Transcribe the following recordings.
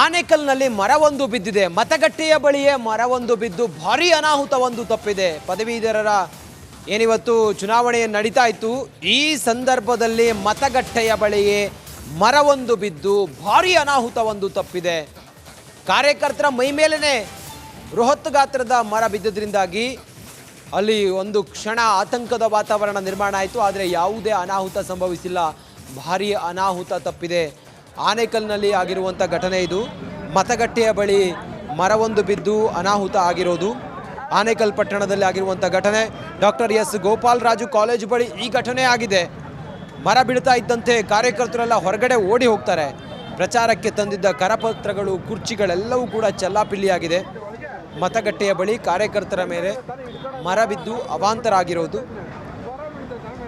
ಆನೇಕಲ್ನಲ್ಲಿ ಮರವೊಂದು ಬಿದ್ದಿದೆ. ಮತಗಟ್ಟೆಯ ಬಳಿಯೇ ಮರವೊಂದು ಬಿದ್ದು ಭಾರೀ ಅನಾಹುತವೊಂದು ತಪ್ಪಿದೆ. ಪದವೀಧರರ ಏನಿವತ್ತು ಚುನಾವಣೆ ನಡೀತಾ ಇತ್ತು, ಈ ಸಂದರ್ಭದಲ್ಲಿ ಮತಗಟ್ಟೆಯ ಬಳಿಯೇ ಮರವೊಂದು ಬಿದ್ದು ಭಾರೀ ಅನಾಹುತವೊಂದು ತಪ್ಪಿದೆ. ಕಾರ್ಯಕರ್ತರ ಮೈ ಮೇಲೇ ಬೃಹತ್ ಗಾತ್ರದ ಮರ ಬಿದ್ದದ್ರಿಂದಾಗಿ ಅಲ್ಲಿ ಒಂದು ಕ್ಷಣ ಆತಂಕದ ವಾತಾವರಣ ನಿರ್ಮಾಣ ಆಯಿತು. ಆದರೆ ಯಾವುದೇ ಅನಾಹುತ ಸಂಭವಿಸಿಲ್ಲ, ಭಾರೀ ಅನಾಹುತ ತಪ್ಪಿದೆ. ಆನೇಕಲ್ನಲ್ಲಿ ಆಗಿರುವಂಥ ಘಟನೆ ಇದು. ಮತಗಟ್ಟೆಯ ಬಳಿ ಮರವೊಂದು ಬಿದ್ದು ಅನಾಹುತ ಆಗಿರೋದು ಆನೇಕಲ್ ಪಟ್ಟಣದಲ್ಲಿ ಆಗಿರುವಂಥ ಘಟನೆ. ಡಾಕ್ಟರ್ ಎಸ್ ಗೋಪಾಲರಾಜು ಕಾಲೇಜು ಬಳಿ ಈ ಘಟನೆ ಆಗಿದೆ. ಮರ ಬೀಳ್ತಾ ಇದ್ದಂತೆ ಕಾರ್ಯಕರ್ತರೆಲ್ಲ ಹೊರಗಡೆ ಓಡಿ ಹೋಗ್ತಾರೆ. ಪ್ರಚಾರಕ್ಕೆ ತಂದಿದ್ದ ಕರಪತ್ರಗಳು, ಕುರ್ಚಿಗಳೆಲ್ಲವೂ ಕೂಡ ಚೆಲ್ಲಾಪಿಲ್ಲಿಯಾಗಿದೆ. ಮತಗಟ್ಟೆಯ ಬಳಿ ಕಾರ್ಯಕರ್ತರ ಮೇಲೆ ಮರ ಬಿದ್ದು ಅವಾಂತರ ಆಗಿರೋದು.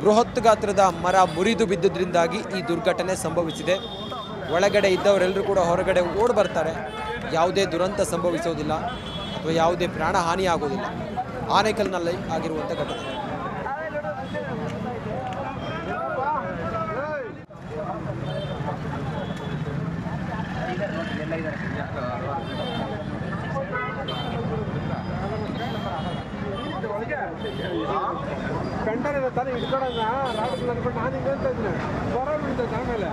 ಬೃಹತ್ ಗಾತ್ರದ ಮರ ಮುರಿದು ಬಿದ್ದುದರಿಂದಾಗಿ ಈ ದುರ್ಘಟನೆ ಸಂಭವಿಸಿದೆ. ಒಳಗಡೆ ಇದ್ದವರೆಲ್ಲರೂ ಕೂಡ ಹೊರಗಡೆ ಓಡಿ ಬರ್ತಾರೆ. ಯಾವುದೇ ದುರಂತ ಸಂಭವಿಸೋದಿಲ್ಲ ಅಥವಾ ಯಾವುದೇ ಪ್ರಾಣ ಹಾನಿ ಆಗೋದಿಲ್ಲ. ಆನೇಕಲ್ನಲ್ಲಿ ಆಗಿರುವಂಥ ಘಟನೆ. ಕಂಟನ ತಾನೇ ಹಿಡ್ಕೊಳ್ಳೋಣ ರಾತ್ರಿ ಅನ್ಕೊಂಡು ನಾನು ಹಿಂಗೆ ಅಂತ ಇದ್ದೀನಿ. ಹೊರ ಬೀಳ್ತೈತೆ ಆಮೇಲೆ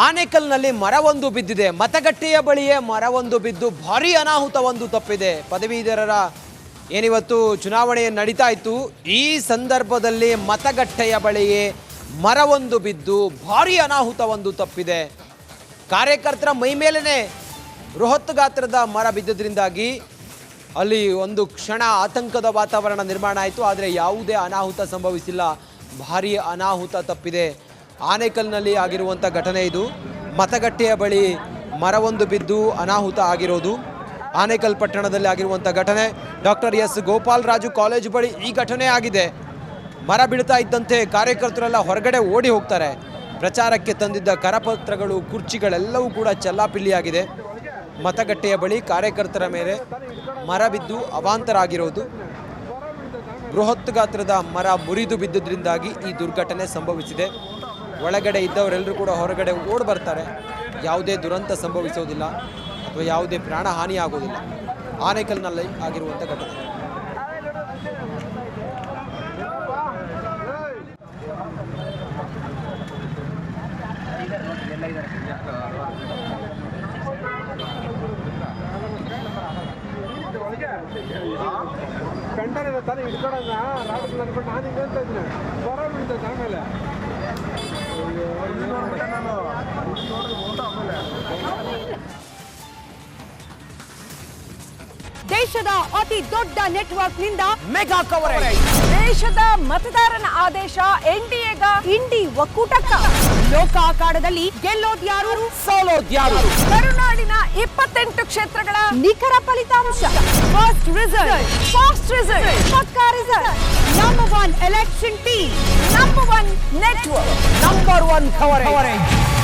ಆನೇಕಲ್ನಲ್ಲಿ ಮರವೊಂದು ಬಿದ್ದಿದೆ. ಮತಗಟ್ಟೆಯ ಬಳಿಯೇ ಮರವೊಂದು ಬಿದ್ದು ಭಾರೀ ಅನಾಹುತವೊಂದು ತಪ್ಪಿದೆ. ಪದವೀಧರರ ಏನಿವತ್ತು ಚುನಾವಣೆ ನಡೀತಾ ಇತ್ತು, ಈ ಸಂದರ್ಭದಲ್ಲಿ ಮತಗಟ್ಟೆಯ ಬಳಿಯೇ ಮರವೊಂದು ಬಿದ್ದು ಭಾರೀ ಅನಾಹುತವೊಂದು ತಪ್ಪಿದೆ. ಕಾರ್ಯಕರ್ತರ ಮೈ ಮೇಲೇ ಬೃಹತ್ ಗಾತ್ರದ ಮರ ಬಿದ್ದದ್ರಿಂದಾಗಿ ಅಲ್ಲಿ ಒಂದು ಕ್ಷಣ ಆತಂಕದ ವಾತಾವರಣ ನಿರ್ಮಾಣ ಆಯಿತು. ಆದರೆ ಯಾವುದೇ ಅನಾಹುತ ಸಂಭವಿಸಿಲ್ಲ, ಭಾರೀ ಅನಾಹುತ ತಪ್ಪಿದೆ. ಆನೇಕಲ್ನಲ್ಲಿ ಆಗಿರುವಂಥ ಘಟನೆ ಇದು. ಮತಗಟ್ಟೆಯ ಬಳಿ ಮರವೊಂದು ಬಿದ್ದು ಅನಾಹುತ ಆಗಿರೋದು ಆನೇಕಲ್ ಪಟ್ಟಣದಲ್ಲಿ ಆಗಿರುವಂಥ ಘಟನೆ. ಡಾಕ್ಟರ್ ಎಸ್ ಗೋಪಾಲರಾಜು ಕಾಲೇಜು ಬಳಿ ಈ ಘಟನೆ ಆಗಿದೆ. ಮರ ಬೀಳ್ತಾ ಇದ್ದಂತೆ ಕಾರ್ಯಕರ್ತರೆಲ್ಲ ಹೊರಗಡೆ ಓಡಿ ಹೋಗ್ತಾರೆ. ಪ್ರಚಾರಕ್ಕೆ ತಂದಿದ್ದ ಕರಪತ್ರಗಳು, ಕುರ್ಚಿಗಳೆಲ್ಲವೂ ಕೂಡ ಚೆಲ್ಲಾಪಿಲ್ಲಿಯಾಗಿದೆ. ಮತಗಟ್ಟೆಯ ಬಳಿ ಕಾರ್ಯಕರ್ತರ ಮೇಲೆ ಮರ ಬಿದ್ದು ಅವಾಂತರ ಆಗಿರೋದು. ಬೃಹತ್ ಗಾತ್ರದ ಮರ ಮುರಿದು ಬಿದ್ದುದರಿಂದಾಗಿ ಈ ದುರ್ಘಟನೆ ಸಂಭವಿಸಿದೆ. ಒಳಗಡೆ ಇದ್ದವರೆಲ್ಲರೂ ಕೂಡ ಹೊರಗಡೆ ಓಡಿ ಬರ್ತಾರೆ. ಯಾವುದೇ ದುರಂತ ಸಂಭವಿಸೋದಿಲ್ಲ ಅಥವಾ ಯಾವುದೇ ಪ್ರಾಣ ಹಾನಿ ಆಗೋದಿಲ್ಲ. ಆನೇಕಲ್ನಲ್ಲಿ ಆಗಿರುವಂಥ ಘಟನೆ. ಕಂಟನ ತಾನೇ ಹಿಡ್ಕೊಳ್ಳೋಣ ರಾತ್ರಿ ಅನ್ಕೊಂಡು ನಾನು ಹಿಂಗೆ ಅಂತ ಇದ್ದೀನಿ. ಹೊರ ಬೀಳ್ತೈತೆ ಆಮೇಲೆ ದೇಶದ ಅತಿ ದೊಡ್ಡ ನೆಟ್ವರ್ಕ್ ನಿಂದ ಮೆಗಾ ಕವರೇಜ್. ದೇಶದ ಮತದಾರನ ಆದೇಶ ಎನ್ಡಿಎಗ ಇಂಡಿ ಒಕ್ಕೂಟಕ್ಕ. ಲೋಕ ಅಖಾಡದಲ್ಲಿ ಗೆಲ್ಲೋದ್ಯಾರು, ಸೋಲೋದ್ಯಾರು. ಕರುನಾಡಿನ 28 ಕ್ಷೇತ್ರಗಳ ನಿಖರ ಫಲಿತಾಂಶ. ಫಸ್ಟ್ ರಿಸಲ್ಟ್, ಫಾಸ್ಟ್ ರಿಸಲ್ಟ್, ಪಕ್ಕಾ result. Number 1 election team, number 1 network, number 1 coverage.